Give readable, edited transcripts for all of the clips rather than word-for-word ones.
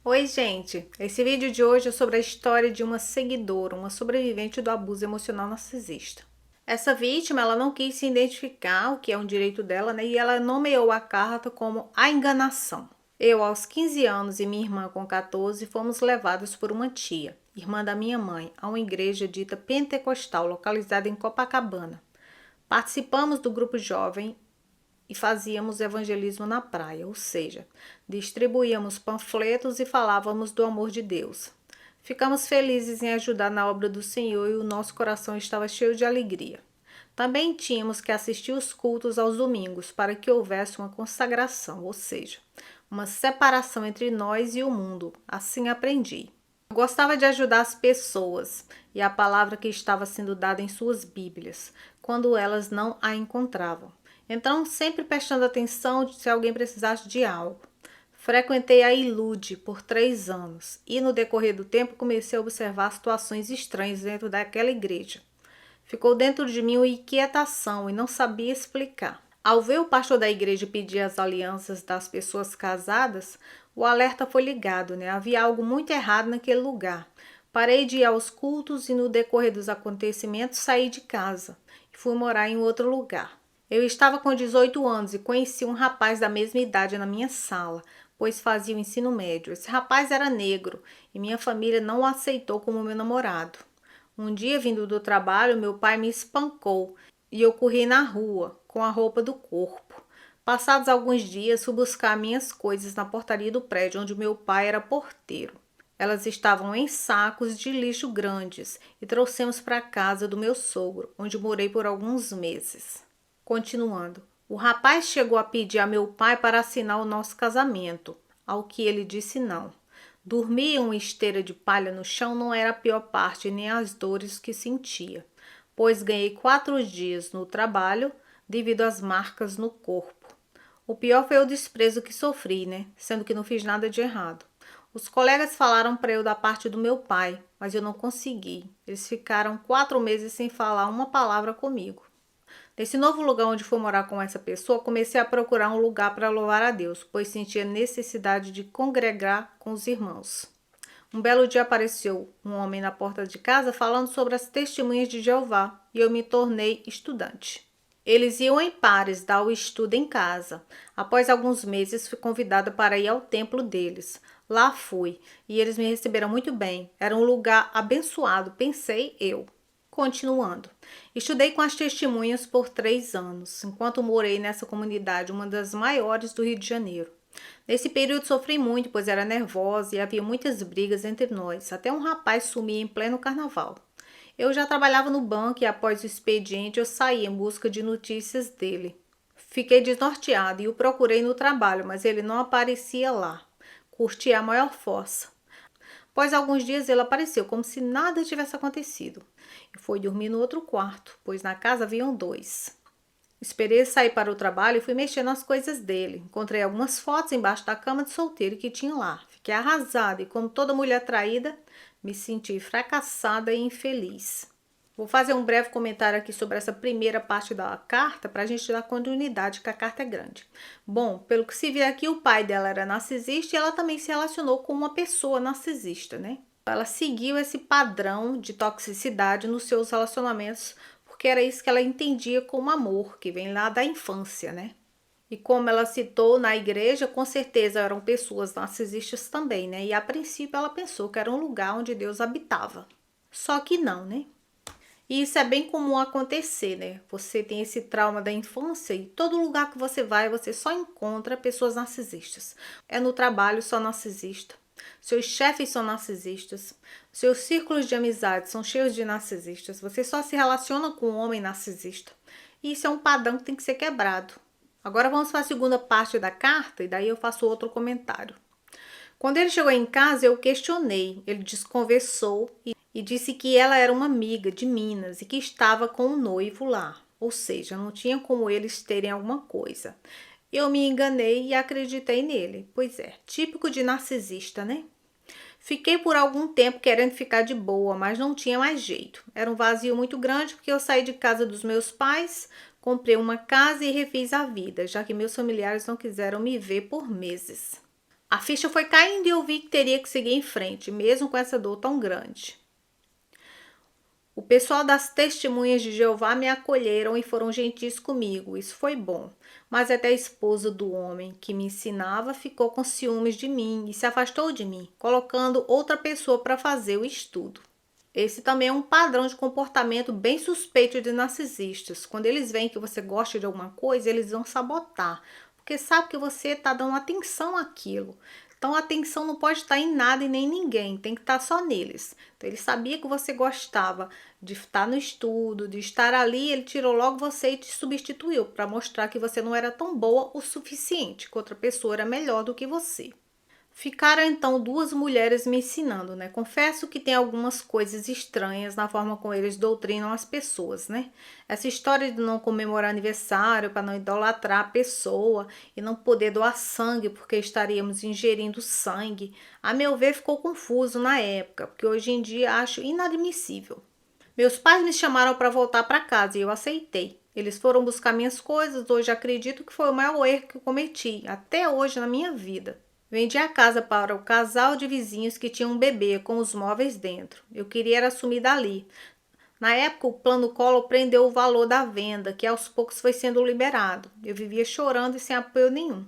Oi, gente! Esse vídeo de hoje é sobre a história de uma seguidora, uma sobrevivente do abuso emocional narcisista. Essa vítima, ela não quis se identificar, o que é um direito dela, né? E ela nomeou a carta como a enganação. Eu, aos 15 anos, e minha irmã, com 14, fomos levadas por uma tia, irmã da minha mãe, a uma igreja dita pentecostal, localizada em Copacabana. Participamos do grupo jovem e fazíamos evangelismo na praia, ou seja, distribuíamos panfletos e falávamos do amor de Deus. Ficamos felizes em ajudar na obra do Senhor e o nosso coração estava cheio de alegria. Também tínhamos que assistir os cultos aos domingos para que houvesse uma consagração, ou seja, uma separação entre nós e o mundo. Assim aprendi. Eu gostava de ajudar as pessoas e a palavra que estava sendo dada em suas Bíblias, quando elas não a encontravam. Então, sempre prestando atenção se alguém precisasse de algo. Frequentei a Ilude por 3 anos e no decorrer do tempo comecei a observar situações estranhas dentro daquela igreja. Ficou dentro de mim uma inquietação e não sabia explicar. Ao ver o pastor da igreja pedir as alianças das pessoas casadas, o alerta foi ligado, né? Havia algo muito errado naquele lugar. Parei de ir aos cultos e no decorrer dos acontecimentos saí de casa e fui morar em outro lugar. Eu estava com 18 anos e conheci um rapaz da mesma idade na minha sala, pois fazia o ensino médio. Esse rapaz era negro e minha família não o aceitou como meu namorado. Um dia, vindo do trabalho, meu pai me espancou e eu corri na rua com a roupa do corpo. Passados alguns dias, fui buscar minhas coisas na portaria do prédio onde meu pai era porteiro. Elas estavam em sacos de lixo grandes e trouxemos para a casa do meu sogro, onde morei por alguns meses. Continuando, o rapaz chegou a pedir a meu pai para assinar o nosso casamento, ao que ele disse não. Dormir em uma esteira de palha no chão não era a pior parte, nem as dores que sentia, pois ganhei 4 dias no trabalho devido às marcas no corpo. O pior foi o desprezo que sofri, né? Sendo que não fiz nada de errado. Os colegas falaram para eu da parte do meu pai, mas eu não consegui. Eles ficaram 4 meses sem falar uma palavra comigo. Nesse novo lugar onde fui morar com essa pessoa, comecei a procurar um lugar para louvar a Deus, pois sentia necessidade de congregar com os irmãos. Um belo dia apareceu um homem na porta de casa falando sobre as testemunhas de Jeová e eu me tornei estudante. Eles iam em pares dar o estudo em casa. Após alguns meses, fui convidada para ir ao templo deles. Lá fui e eles me receberam muito bem. Era um lugar abençoado, pensei eu. Continuando, estudei com as testemunhas por 3 anos, enquanto morei nessa comunidade, uma das maiores do Rio de Janeiro. Nesse período sofri muito, pois era nervosa e havia muitas brigas entre nós, até um rapaz sumia em pleno carnaval. Eu já trabalhava no banco e após o expediente eu saí em busca de notícias dele. Fiquei desnorteada e o procurei no trabalho, mas ele não aparecia lá. Curti a maior força. Após alguns dias ele apareceu, como se nada tivesse acontecido. E foi dormir no outro quarto, pois na casa haviam 2. Esperei sair para o trabalho e fui mexer nas coisas dele. Encontrei algumas fotos embaixo da cama de solteiro que tinha lá. Fiquei arrasada e, como toda mulher traída, me senti fracassada e infeliz. Vou fazer um breve comentário aqui sobre essa primeira parte da carta para a gente dar continuidade, que a carta é grande. Bom, pelo que se vê aqui, o pai dela era narcisista e ela também se relacionou com uma pessoa narcisista, né? Ela seguiu esse padrão de toxicidade nos seus relacionamentos, porque era isso que ela entendia como amor, que vem lá da infância, né? E como ela citou na igreja, com certeza eram pessoas narcisistas também, né? E a princípio ela pensou que era um lugar onde Deus habitava. Só que não, né? E isso é bem comum acontecer, né? Você tem esse trauma da infância e todo lugar que você vai, você só encontra pessoas narcisistas. É no trabalho, só narcisista. Seus chefes são narcisistas. Seus círculos de amizade são cheios de narcisistas. Você só se relaciona com um homem narcisista. E isso é um padrão que tem que ser quebrado. Agora vamos para a segunda parte da carta e daí eu faço outro comentário. Quando ele chegou em casa, eu questionei. Ele desconversou e disse que ela era uma amiga de Minas e que estava com um noivo lá. Ou seja, não tinha como eles terem alguma coisa. Eu me enganei e acreditei nele. Pois é, típico de narcisista, né? Fiquei por algum tempo querendo ficar de boa, mas não tinha mais jeito. Era um vazio muito grande porque eu saí de casa dos meus pais, comprei uma casa e refiz a vida, já que meus familiares não quiseram me ver por meses. A ficha foi caindo e eu vi que teria que seguir em frente, mesmo com essa dor tão grande. O pessoal das Testemunhas de Jeová me acolheram e foram gentis comigo, isso foi bom. Mas até a esposa do homem que me ensinava ficou com ciúmes de mim e se afastou de mim, colocando outra pessoa para fazer o estudo. Esse também é um padrão de comportamento bem suspeito de narcisistas. Quando eles veem que você gosta de alguma coisa, eles vão sabotar, porque sabe que você está dando atenção àquilo. Então a atenção não pode estar em nada e nem em ninguém, tem que estar só neles. Então ele sabia que você gostava de estar no estudo, de estar ali, ele tirou logo você e te substituiu para mostrar que você não era tão boa o suficiente, que outra pessoa era melhor do que você. Ficaram então duas mulheres me ensinando, né? Confesso que tem algumas coisas estranhas na forma como eles doutrinam as pessoas, né? Essa história de não comemorar aniversário para não idolatrar a pessoa e não poder doar sangue porque estaríamos ingerindo sangue, a meu ver ficou confuso na época, porque hoje em dia acho inadmissível. Meus pais me chamaram para voltar para casa e eu aceitei. Eles foram buscar minhas coisas, hoje acredito que foi o maior erro que eu cometi, até hoje na minha vida. Vendi a casa para o casal de vizinhos que tinha um bebê com os móveis dentro. Eu queria era sumir dali. Na época, o plano Collor prendeu o valor da venda, que aos poucos foi sendo liberado. Eu vivia chorando e sem apoio nenhum.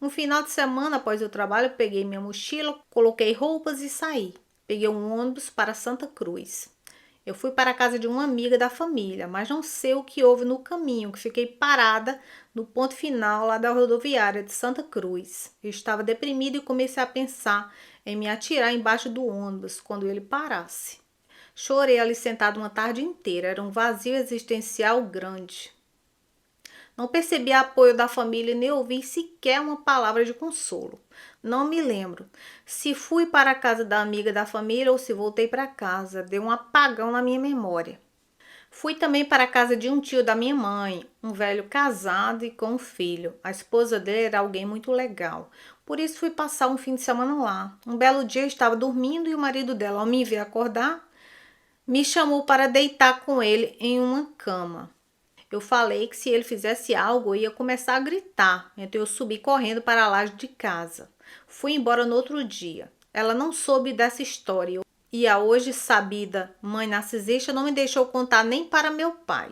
Um final de semana após o trabalho, peguei minha mochila, coloquei roupas e saí. Peguei um ônibus para Santa Cruz. Eu fui para a casa de uma amiga da família, mas não sei o que houve no caminho, que fiquei parada no ponto final lá da rodoviária de Santa Cruz. Eu estava deprimida e comecei a pensar em me atirar embaixo do ônibus quando ele parasse. Chorei ali sentado uma tarde inteira, era um vazio existencial grande. Não percebi apoio da família nem ouvi sequer uma palavra de consolo. Não me lembro se fui para a casa da amiga da família ou se voltei para casa. Deu um apagão na minha memória. Fui também para a casa de um tio da minha mãe, um velho casado e com um filho. A esposa dele era alguém muito legal. Por isso fui passar um fim de semana lá. Um belo dia eu estava dormindo e o marido dela, ao me ver acordar, me chamou para deitar com ele em uma cama. Eu falei que se ele fizesse algo, eu ia começar a gritar. Então eu subi correndo para a laje de casa. Fui embora no outro dia. Ela não soube dessa história. E a hoje sabida mãe narcisista não me deixou contar nem para meu pai.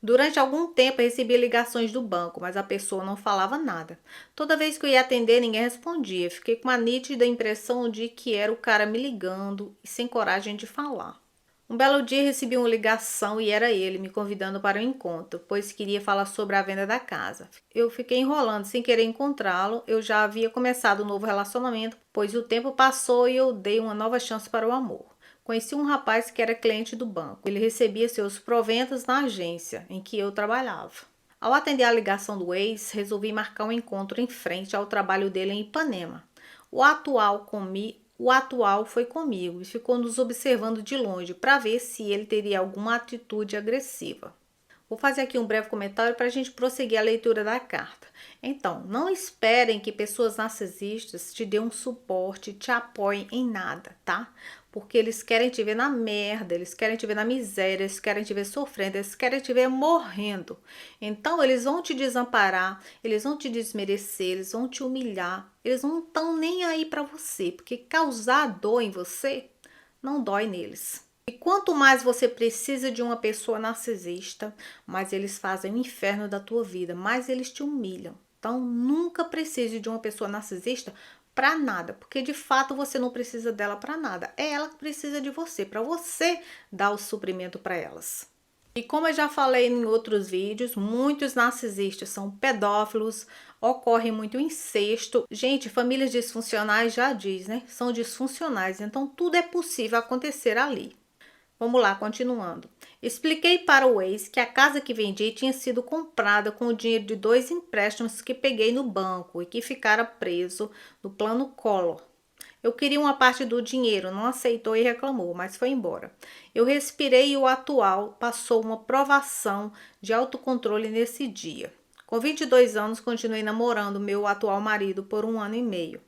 Durante algum tempo eu recebi ligações do banco, mas a pessoa não falava nada. Toda vez que eu ia atender, ninguém respondia. Fiquei com uma nítida impressão de que era o cara me ligando e sem coragem de falar. Um belo dia recebi uma ligação e era ele me convidando para o encontro, pois queria falar sobre a venda da casa. Eu fiquei enrolando sem querer encontrá-lo, eu já havia começado um novo relacionamento, pois o tempo passou e eu dei uma nova chance para o amor. Conheci um rapaz que era cliente do banco. Ele recebia seus proventos na agência em que eu trabalhava. Ao atender a ligação do ex, resolvi marcar um encontro em frente ao trabalho dele em Ipanema. O atual foi comigo e ficou nos observando de longe para ver se ele teria alguma atitude agressiva. Vou fazer aqui um breve comentário para a gente prosseguir a leitura da carta. Então, não esperem que pessoas narcisistas te dêem um suporte, te apoiem em nada, tá? Porque eles querem te ver na merda, eles querem te ver na miséria, eles querem te ver sofrendo, eles querem te ver morrendo. Então, eles vão te desamparar, eles vão te desmerecer, eles vão te humilhar, eles não estão nem aí para você, porque causar dor em você não dói neles. E quanto mais você precisa de uma pessoa narcisista, mais eles fazem o inferno da tua vida, mais eles te humilham. Então, nunca precise de uma pessoa narcisista para nada, porque de fato você não precisa dela para nada. É ela que precisa de você, para você dar o suprimento para elas. E como eu já falei em outros vídeos, muitos narcisistas são pedófilos, ocorre muito incesto. Gente, famílias disfuncionais já diz, né? São disfuncionais, então tudo é possível acontecer ali. Vamos lá, continuando. Expliquei para o ex que a casa que vendi tinha sido comprada com o dinheiro de 2 empréstimos que peguei no banco e que ficara preso no plano Collor. Eu queria uma parte do dinheiro, não aceitou e reclamou, mas foi embora. Eu respirei e o atual passou uma provação de autocontrole nesse dia. Com 22 anos, continuei namorando meu atual marido por 1 ano e meio.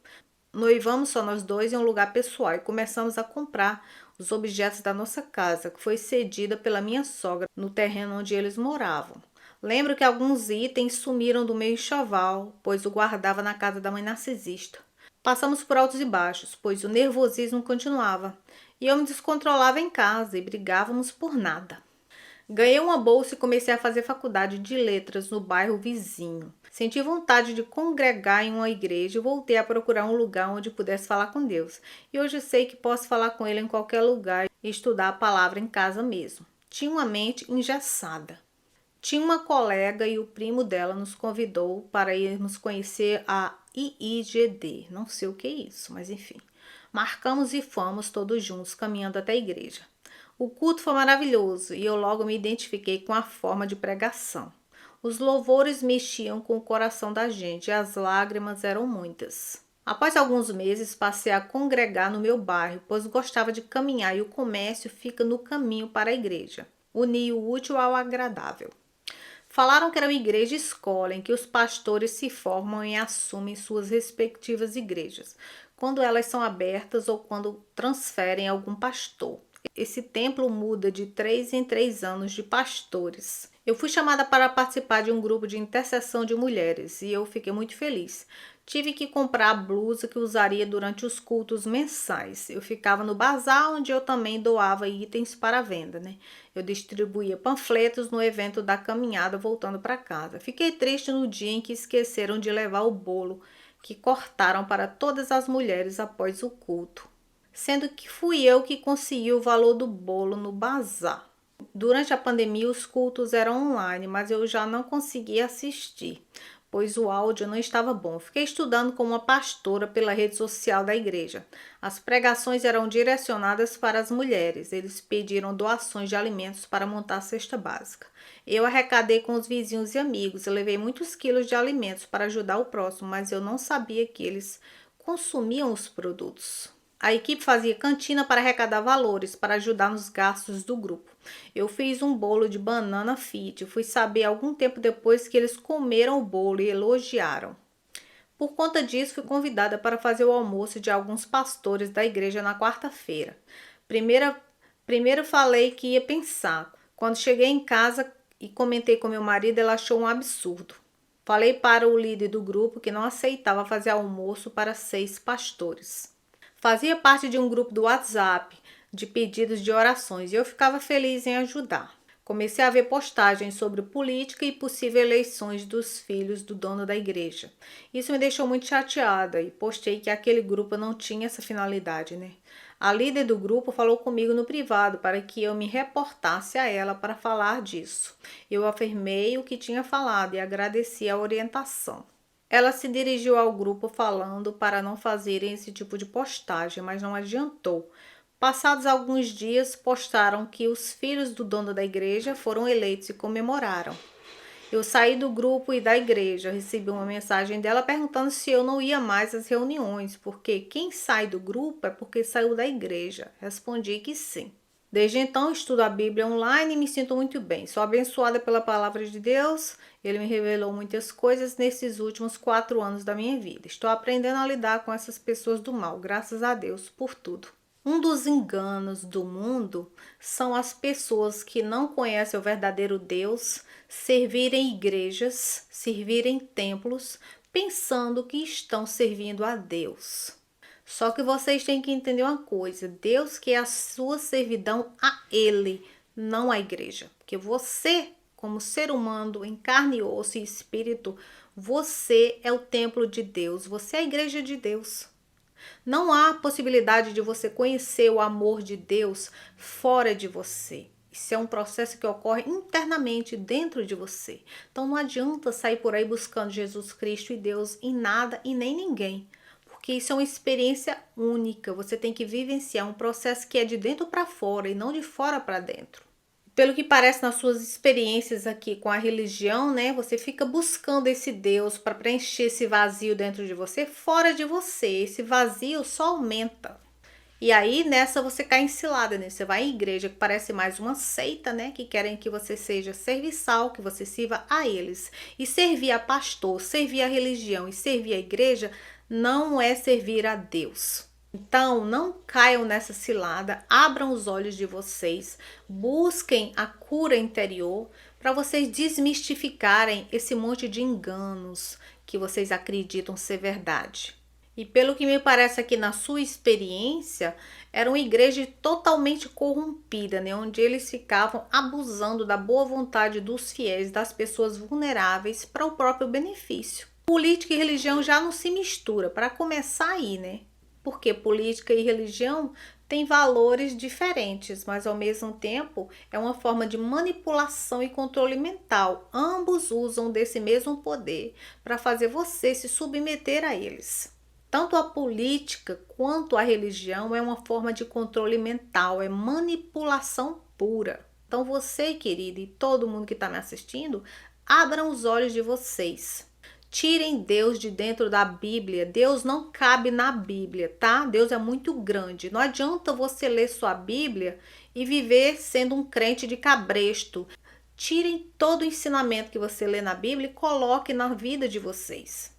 Noivamos só nós dois em um lugar pessoal e começamos a comprar os objetos da nossa casa, que foi cedida pela minha sogra no terreno onde eles moravam. Lembro que alguns itens sumiram do meu enxoval, pois o guardava na casa da mãe narcisista. Passamos por altos e baixos, pois o nervosismo continuava, e eu me descontrolava em casa e brigávamos por nada. Ganhei uma bolsa e comecei a fazer faculdade de letras no bairro vizinho. Senti vontade de congregar em uma igreja e voltei a procurar um lugar onde pudesse falar com Deus. E hoje sei que posso falar com Ele em qualquer lugar e estudar a palavra em casa mesmo. Tinha uma mente engessada. Tinha uma colega e o primo dela nos convidou para irmos conhecer a IIGD. Não sei o que é isso, mas enfim. Marcamos e fomos todos juntos caminhando até a igreja. O culto foi maravilhoso e eu logo me identifiquei com a forma de pregação. Os louvores mexiam com o coração da gente e as lágrimas eram muitas. Após alguns meses, passei a congregar no meu bairro, pois gostava de caminhar e o comércio fica no caminho para a igreja. Uni o útil ao agradável. Falaram que era uma igreja escola em que os pastores se formam e assumem suas respectivas igrejas, quando elas são abertas ou quando transferem algum pastor. Esse templo muda de 3 em 3 anos de pastores. Eu fui chamada para participar de um grupo de intercessão de mulheres e eu fiquei muito feliz. Tive que comprar a blusa que usaria durante os cultos mensais. Eu ficava no bazar onde eu também doava itens para venda, né? Eu distribuía panfletos no evento da caminhada voltando para casa. Fiquei triste no dia em que esqueceram de levar o bolo que cortaram para todas as mulheres após o culto, sendo que fui eu que consegui o valor do bolo no bazar. Durante a pandemia, os cultos eram online, mas eu já não conseguia assistir, pois o áudio não estava bom. Fiquei estudando como uma pastora pela rede social da igreja. As pregações eram direcionadas para as mulheres. Eles pediram doações de alimentos para montar a cesta básica. Eu arrecadei com os vizinhos e amigos. Eu levei muitos quilos de alimentos para ajudar o próximo, mas eu não sabia que eles consumiam os produtos. A equipe fazia cantina para arrecadar valores para ajudar nos gastos do grupo. Eu fiz um bolo de banana fit. Fui saber algum tempo depois que eles comeram o bolo e elogiaram. Por conta disso, fui convidada para fazer o almoço de alguns pastores da igreja na quarta-feira. Primeiro falei que ia pensar. Quando cheguei em casa e comentei com meu marido, ele achou um absurdo. Falei para o líder do grupo que não aceitava fazer almoço para 6 pastores. Fazia parte de um grupo do WhatsApp de pedidos de orações e eu ficava feliz em ajudar. Comecei a ver postagens sobre política e possíveis eleições dos filhos do dono da igreja. Isso me deixou muito chateada e postei que aquele grupo não tinha essa finalidade, né? A líder do grupo falou comigo no privado para que eu me reportasse a ela para falar disso. Eu afirmei o que tinha falado e agradeci a orientação. Ela se dirigiu ao grupo falando para não fazerem esse tipo de postagem, mas não adiantou. Passados alguns dias, postaram que os filhos do dono da igreja foram eleitos e comemoraram. Eu saí do grupo e da igreja. Recebi uma mensagem dela perguntando se eu não ia mais às reuniões, porque quem sai do grupo é porque saiu da igreja. Respondi que sim. Desde então, estudo a Bíblia online e me sinto muito bem. Sou abençoada pela palavra de Deus. Ele me revelou muitas coisas nesses últimos 4 anos da minha vida. Estou aprendendo a lidar com essas pessoas do mal. Graças a Deus por tudo. Um dos enganos do mundo são as pessoas que não conhecem o verdadeiro Deus servirem igrejas, servirem templos, pensando que estão servindo a Deus. Só que vocês têm que entender uma coisa, Deus quer a sua servidão a Ele, não à igreja. Porque você, como ser humano, em carne, osso e espírito, você é o templo de Deus, você é a igreja de Deus. Não há possibilidade de você conhecer o amor de Deus fora de você. Isso é um processo que ocorre internamente dentro de você. Então não adianta sair por aí buscando Jesus Cristo e Deus em nada e nem ninguém. Porque isso é uma experiência única. Você tem que vivenciar um processo que é de dentro para fora e não de fora para dentro. Pelo que parece nas suas experiências aqui com a religião, né? Você fica buscando esse Deus para preencher esse vazio dentro de você, fora de você. Esse vazio só aumenta. E aí nessa você cai em cilada, né? Você vai em igreja que parece mais uma seita, né? Que querem que você seja serviçal, que você sirva a eles. E servir a pastor, servir a religião e servir a igreja não é servir a Deus. Então, não caiam nessa cilada, abram os olhos de vocês, busquem a cura interior para vocês desmistificarem esse monte de enganos que vocês acreditam ser verdade. E pelo que me parece aqui na sua experiência, era uma igreja totalmente corrompida, né? Onde eles ficavam abusando da boa vontade dos fiéis, das pessoas vulneráveis, para o próprio benefício. Política e religião já não se mistura, para começar aí, né? Porque política e religião têm valores diferentes, mas ao mesmo tempo é uma forma de manipulação e controle mental. Ambos usam desse mesmo poder para fazer você se submeter a eles. Tanto a política quanto a religião é uma forma de controle mental, é manipulação pura. Então você, querida, e todo mundo que está me assistindo, abram os olhos de vocês. Tirem Deus de dentro da Bíblia. Deus não cabe na Bíblia, tá? Deus é muito grande. Não adianta você ler sua Bíblia e viver sendo um crente de cabresto. Tirem todo o ensinamento que você lê na Bíblia e coloquem na vida de vocês.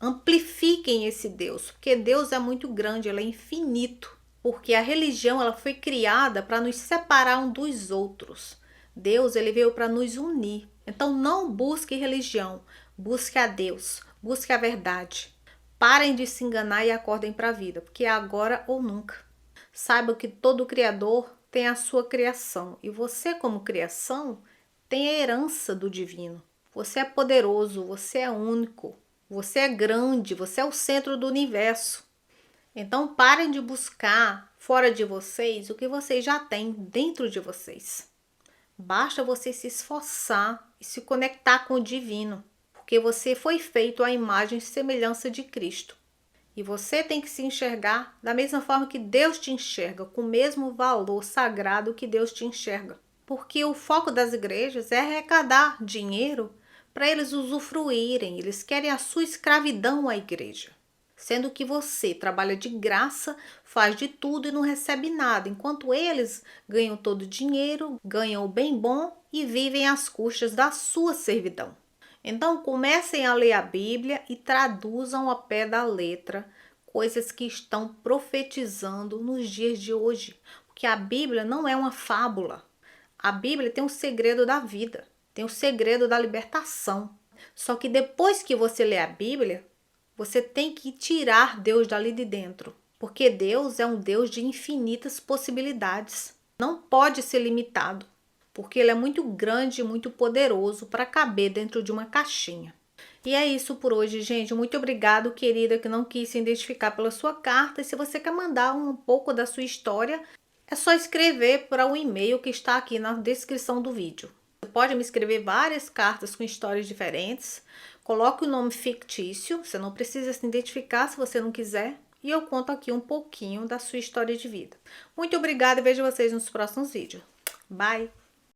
Amplifiquem esse Deus, porque Deus é muito grande, ele é infinito. Porque a religião ela foi criada para nos separar um dos outros. Deus ele veio para nos unir. Então não busque religião, busque a Deus, busque a verdade. Parem de se enganar e acordem para a vida, porque é agora ou nunca. Saibam que todo Criador tem a sua criação e você como criação tem a herança do divino. Você é poderoso, você é único, você é grande, você é o centro do universo. Então parem de buscar fora de vocês o que vocês já têm dentro de vocês. Basta você se esforçar e se conectar com o divino, porque você foi feito à imagem e semelhança de Cristo. E você tem que se enxergar da mesma forma que Deus te enxerga, com o mesmo valor sagrado que Deus te enxerga. Porque o foco das igrejas é arrecadar dinheiro para eles usufruírem, eles querem a sua escravidão à igreja. Sendo que você trabalha de graça, faz de tudo e não recebe nada, enquanto eles ganham todo o dinheiro, ganham o bem bom e vivem às custas da sua servidão. Então comecem a ler a Bíblia e traduzam ao pé da letra coisas que estão profetizando nos dias de hoje. Porque a Bíblia não é uma fábula. A Bíblia tem um segredo da vida, tem o segredo da libertação. Só que depois que você lê a Bíblia, você tem que tirar Deus dali de dentro, porque Deus é um Deus de infinitas possibilidades. Não pode ser limitado, porque ele é muito grande e muito poderoso para caber dentro de uma caixinha. E é isso por hoje, gente. Muito obrigado, querida, que não quis se identificar pela sua carta. E se você quer mandar um pouco da sua história, é só escrever para o e-mail que está aqui na descrição do vídeo. Você pode me escrever várias cartas com histórias diferentes. Coloque o nome fictício, você não precisa se identificar se você não quiser. E eu conto aqui um pouquinho da sua história de vida. Muito obrigada e vejo vocês nos próximos vídeos. Bye!